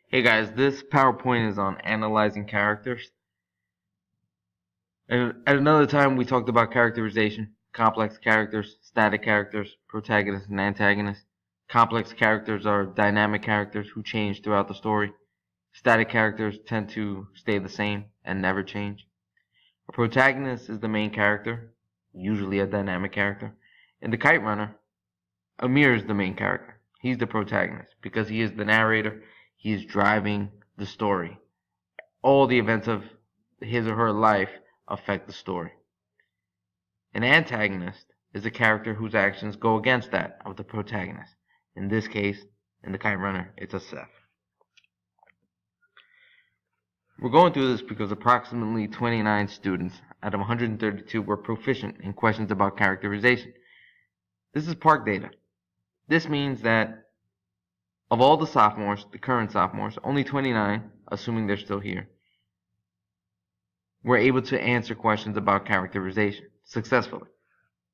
Hey guys, this PowerPoint is on analyzing characters. And at another time, we talked about characterization, complex characters, static characters, protagonists and antagonists. Complex characters are dynamic characters who change throughout the story. Static characters tend to stay the same and never change. A protagonist is the main character, usually a dynamic character. In The Kite Runner, Amir is the main character. He's the protagonist because he is the narrator. He is driving the story. All the events of his or her life affect the story. An antagonist is a character whose actions go against that of the protagonist. In this case, in The Kite Runner, it's a Seth. We're going through this because approximately 29 students out of 132 were proficient in questions about characterization. This is PARCC data. This means that of all the sophomores, the current sophomores, only 29, assuming they're still here, were able to answer questions about characterization successfully.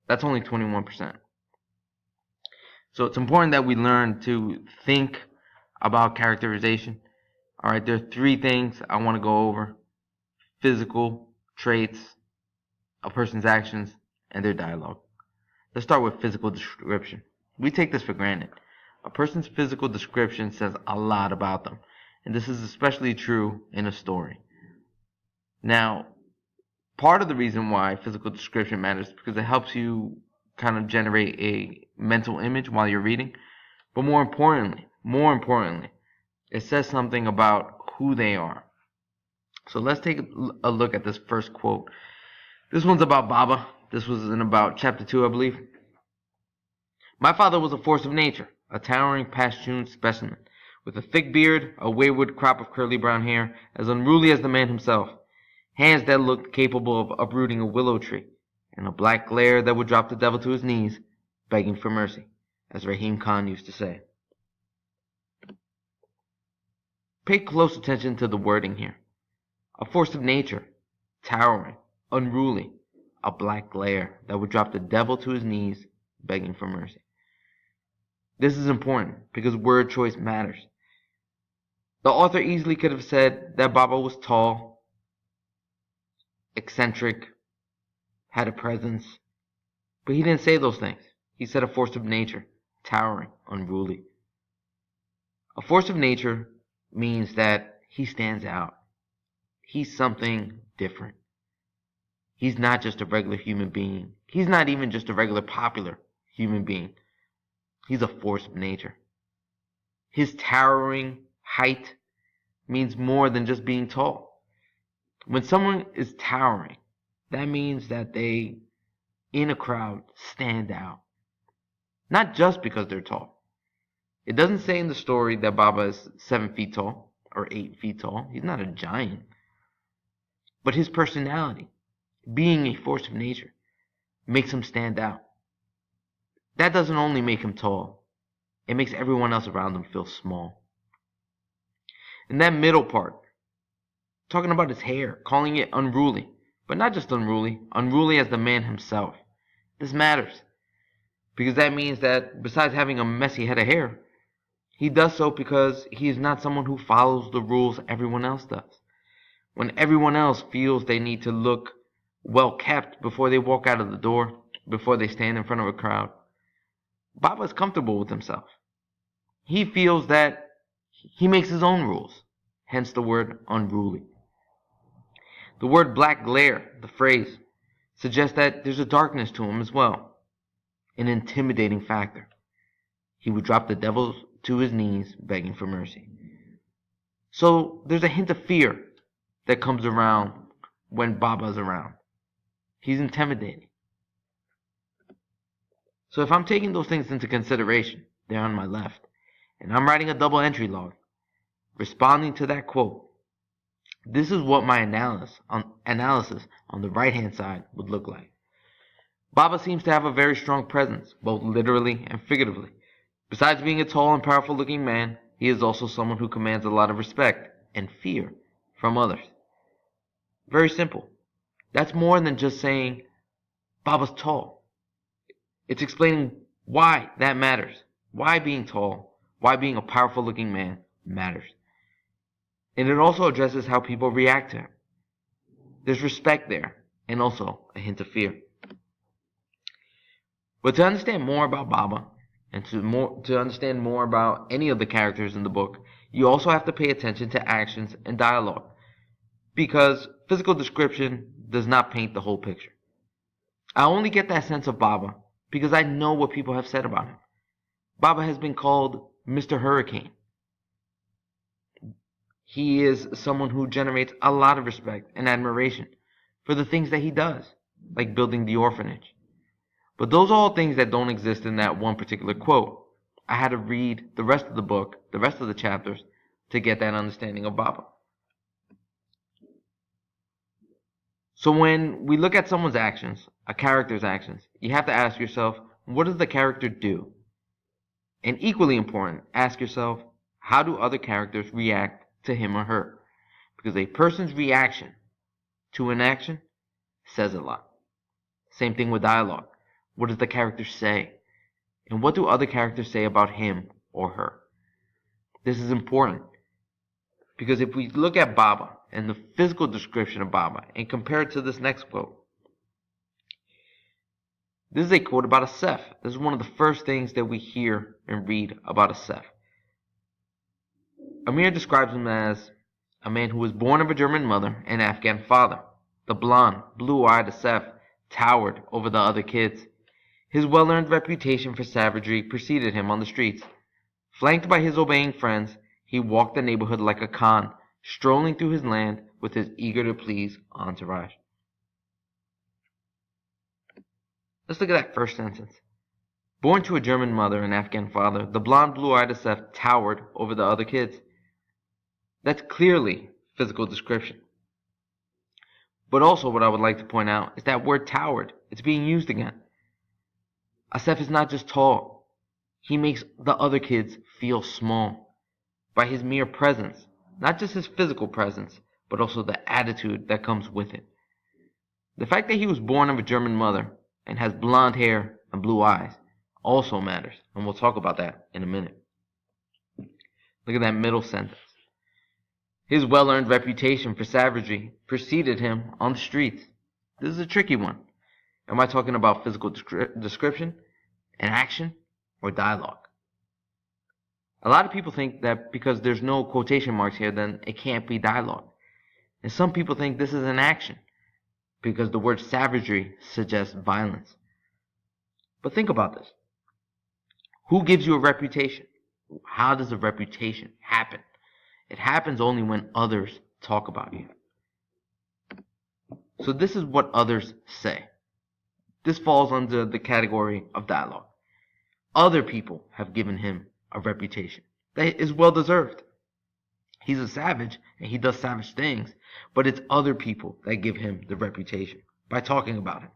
That's only 21%. So it's important that we learn to think about characterization. All right, there are three things I want to go over: physical traits, a person's actions, and their dialogue. Let's start with physical description. We take this for granted. A person's physical description says a lot about them, and this is especially true in a story. Now, part of the reason why physical description matters is because it helps you kind of generate a mental image while you're reading. But more importantly, it says something about who they are. So let's take a look at this first quote. This one's about Baba. This was in about chapter 2, I believe. My father was a force of nature, a towering Pashtun specimen, with a thick beard, a wayward crop of curly brown hair, as unruly as the man himself, hands that looked capable of uprooting a willow tree, and a black glare that would drop the devil to his knees, begging for mercy, as Rahim Khan used to say. Pay close attention to the wording here. A force of nature, towering, unruly, a black glare that would drop the devil to his knees, begging for mercy. This is important because word choice matters. The author easily could have said that Baba was tall, eccentric, had a presence, but he didn't say those things. He said a force of nature, towering, unruly. A force of nature means that he stands out. He's something different. He's not just a regular human being. He's not even just a regular popular human being. He's a force of nature. His towering height means more than just being tall. When someone is towering, that means that they, in a crowd, stand out. Not just because they're tall. It doesn't say in the story that Baba is 7 feet tall or 8 feet tall. He's not a giant. But his personality, being a force of nature, makes him stand out. That doesn't only make him tall, it makes everyone else around him feel small. In that middle part, talking about his hair, calling it unruly, but not just unruly, unruly as the man himself. This matters, because that means that besides having a messy head of hair, he does so because he is not someone who follows the rules everyone else does. When everyone else feels they need to look well kept before they walk out of the door, before they stand in front of a crowd, Baba is comfortable with himself. He feels that he makes his own rules, hence the word unruly. The word black glare, the phrase, suggests that there's a darkness to him as well, an intimidating factor. He would drop the devil to his knees begging for mercy. So there's a hint of fear that comes around when Baba's around. He's intimidating. So if I'm taking those things into consideration, they're on my left, and I'm writing a double entry log, responding to that quote, this is what my analysis on the right-hand side would look like. Baba seems to have a very strong presence, both literally and figuratively. Besides being a tall and powerful-looking man, he is also someone who commands a lot of respect and fear from others. Very simple. That's more than just saying Baba's tall. It's explaining why that matters. Why being tall, why being a powerful looking man matters. And it also addresses how people react to him. There's respect there, and also a hint of fear. But to understand more about Baba, and to understand more about any of the characters in the book, you also have to pay attention to actions and dialogue, because physical description does not paint the whole picture. I only get that sense of Baba because I know what people have said about him. Baba has been called Mr. Hurricane. He is someone who generates a lot of respect and admiration for the things that he does, like building the orphanage. But those are all things that don't exist in that one particular quote. I had to read the rest of the book, the rest of the chapters, to get that understanding of Baba. So when we look at someone's actions, a character's actions, you have to ask yourself, what does the character do? And equally important, ask yourself, how do other characters react to him or her? Because a person's reaction to an action says a lot. Same thing with dialogue. What does the character say? And what do other characters say about him or her? This is important because if we look at Baba and the physical description of Baba and compare it to this next quote, this is a quote about a Seth. This is one of the first things that we hear and read about a Seth. Amir describes him as a man who was born of a German mother and Afghan father. The blonde, blue-eyed Seth towered over the other kids. His well-earned reputation for savagery preceded him on the streets. Flanked by his obeying friends, he walked the neighborhood like a Khan, strolling through his land with his eager-to-please entourage. Let's look at that first sentence. Born to a German mother and Afghan father, the blonde, blue-eyed Seth towered over the other kids. That's clearly physical description. But also what I would like to point out is that word towered. It's being used again. Asef is not just tall. He makes the other kids feel small by his mere presence. Not just his physical presence, but also the attitude that comes with it. The fact that he was born of a German mother and has blonde hair and blue eyes also matters, and we'll talk about that in a minute. Look at that middle sentence. His well-earned reputation for savagery preceded him on the streets. This is a tricky one. Am I talking about physical description, and action, or dialogue? A lot of people think that because there's no quotation marks here, then it can't be dialogue. And some people think this is an action, because the word savagery suggests violence. But think about this. Who gives you a reputation? How does a reputation happen? It happens only when others talk about you. So this is what others say. This falls under the category of dialogue. Other people have given him a reputation that is well deserved. He's a savage and he does savage things, but it's other people that give him the reputation by talking about him.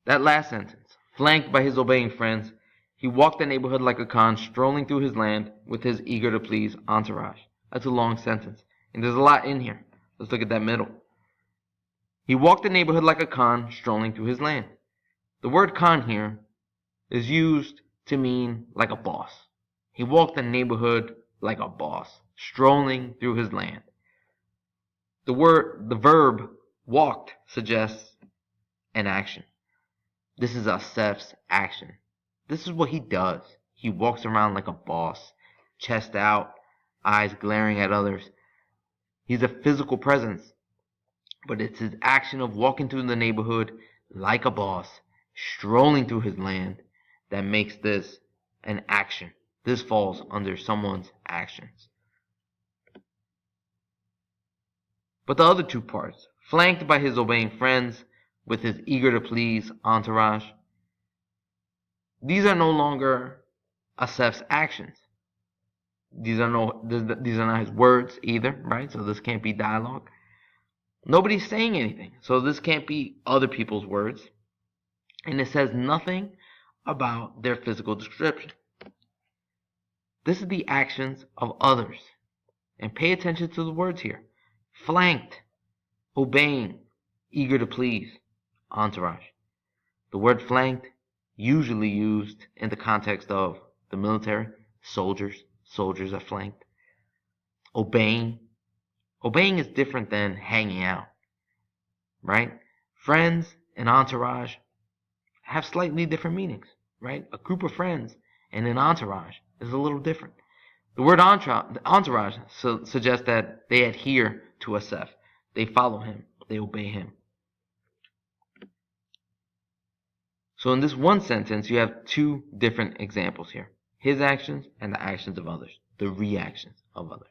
That last sentence, flanked by his obeying friends, he walked the neighborhood like a Khan, strolling through his land with his eager-to-please entourage. That's a long sentence, and there's a lot in here. Let's look at that middle. He walked the neighborhood like a Khan, strolling through his land. The word Khan here is used to mean like a boss. He walked the neighborhood like a boss, strolling through his land. The verb walked suggests an action. This is Asef's action. This is what he does. He walks around like a boss, chest out, eyes glaring at others. He's a physical presence, but it's his action of walking through the neighborhood like a boss, strolling through his land, that makes this an action. This falls under someone's actions. But the other two parts, flanked by his obeying friends, with his eager-to-please entourage, these are no longer Asef's actions. These are not his words either, right? So this can't be dialogue. Nobody's saying anything, so this can't be other people's words. And it says nothing about their physical description. This is the actions of others. And pay attention to the words here. Flanked, obeying, eager to please, entourage. The word flanked, usually used in the context of the military, soldiers are flanked. obeying. Obeying is different than hanging out, right? Friends and entourage have slightly different meanings, right? A group of friends and an entourage is a little different. The word entourage suggests that they adhere to Asef. They follow him. They obey him. So in this one sentence, you have two different examples here. His actions and the actions of others. The reactions of others.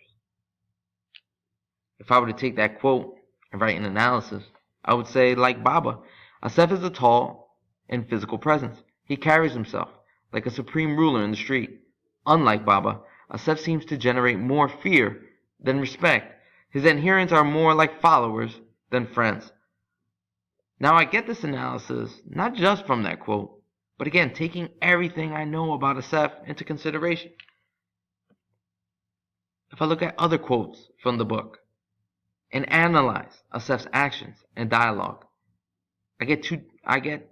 If I were to take that quote and write an analysis, I would say, like Baba, Asef is a tall and physical presence. He carries himself like a supreme ruler in the street. Unlike Baba, Asef seems to generate more fear than respect. His adherents are more like followers than friends. Now I get this analysis not just from that quote, but again, taking everything I know about Asef into consideration. If I look at other quotes from the book and analyze Asef's actions and dialogue, I get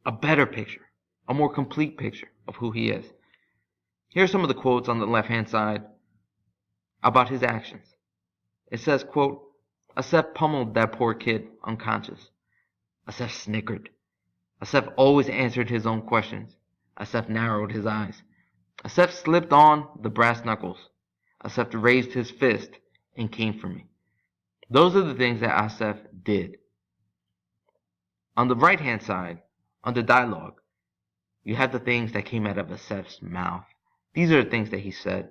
a better picture, a more complete picture of who he is. Here are some of the quotes on the left-hand side about his actions. It says, quote, Asef pummeled that poor kid unconscious. Asef snickered. Asef always answered his own questions. Asef narrowed his eyes. Asef slipped on the brass knuckles. Asef raised his fist and came for me. Those are the things that Asef did. On the right-hand side, under dialogue, you have the things that came out of Asef's mouth. These are the things that he said.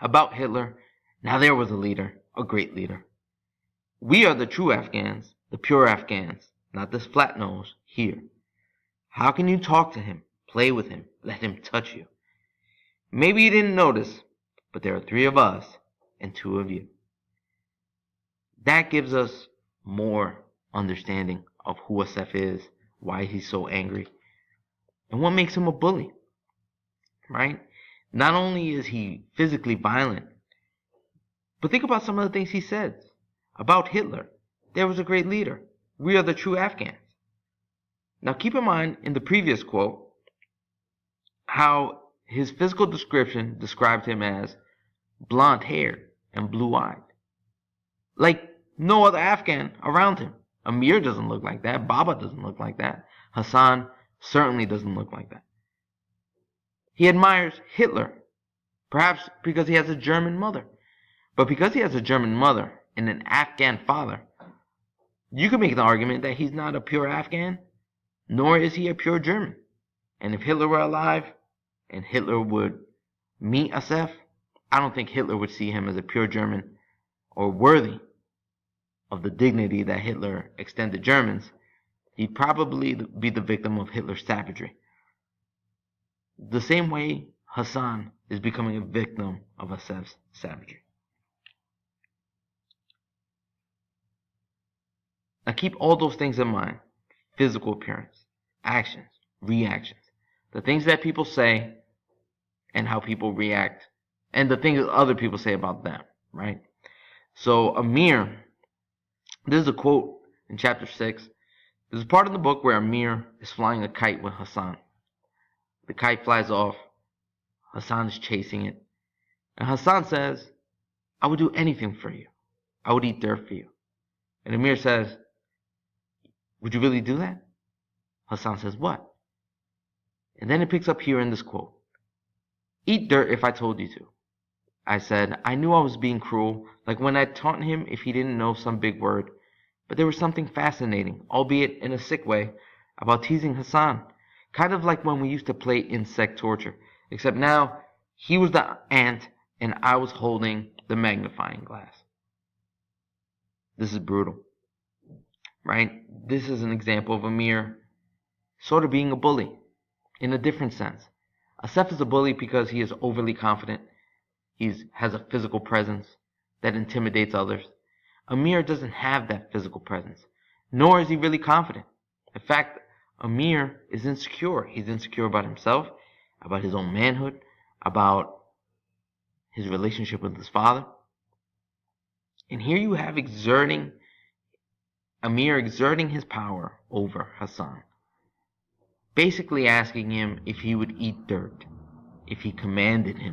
About Hitler, now there was a leader, a great leader. We are the true Afghans, the pure Afghans, not this flat nose here. How can you talk to him, play with him, let him touch you? Maybe you didn't notice, but there are 3 of us and 2 of you. That gives us more understanding of who Asef is, why he's so angry, and what makes him a bully, right? Not only is he physically violent, but think about some of the things he says. About Hitler, there was a great leader. We are the true Afghans. Now keep in mind in the previous quote how his physical description described him as blonde-haired and blue-eyed. Like no other Afghan around him. Amir doesn't look like that. Baba doesn't look like that. Hassan certainly doesn't look like that. He admires Hitler, perhaps because he has a German mother. But because he has a German mother and an Afghan father, you could make the argument that he's not a pure Afghan, nor is he a pure German. And if Hitler were alive and Hitler would meet Asef, I don't think Hitler would see him as a pure German or worthy of the dignity that Hitler extended Germans. He'd probably be the victim of Hitler's savagery. The same way Hassan is becoming a victim of Asef's savagery. Now keep all those things in mind. Physical appearance, actions, reactions, the things that people say and how people react, and the things that other people say about them, right? So Amir, this is a quote in chapter 6. There's a part in the book where Amir is flying a kite with Hassan. The kite flies off. Hassan is chasing it. And Hassan says, I would do anything for you. I would eat dirt for you. And Amir says, would you really do that? Hassan says, what? And then it picks up here in this quote. Eat dirt if I told you to. I said, I knew I was being cruel, like when I taunt him if he didn't know some big word. But there was something fascinating, albeit in a sick way, about teasing Hassan. Kind of like when we used to play insect torture. Except now, he was the ant and I was holding the magnifying glass. This is brutal. Right? This is an example of Amir sort of being a bully in a different sense. Asef is a bully because he is overly confident. He has a physical presence that intimidates others. Amir doesn't have that physical presence, nor is he really confident. In fact, Amir is insecure. He's insecure about himself, about his own manhood, about his relationship with his father. And here you have Amir exerting his power over Hassan, basically asking him if he would eat dirt, if he commanded him.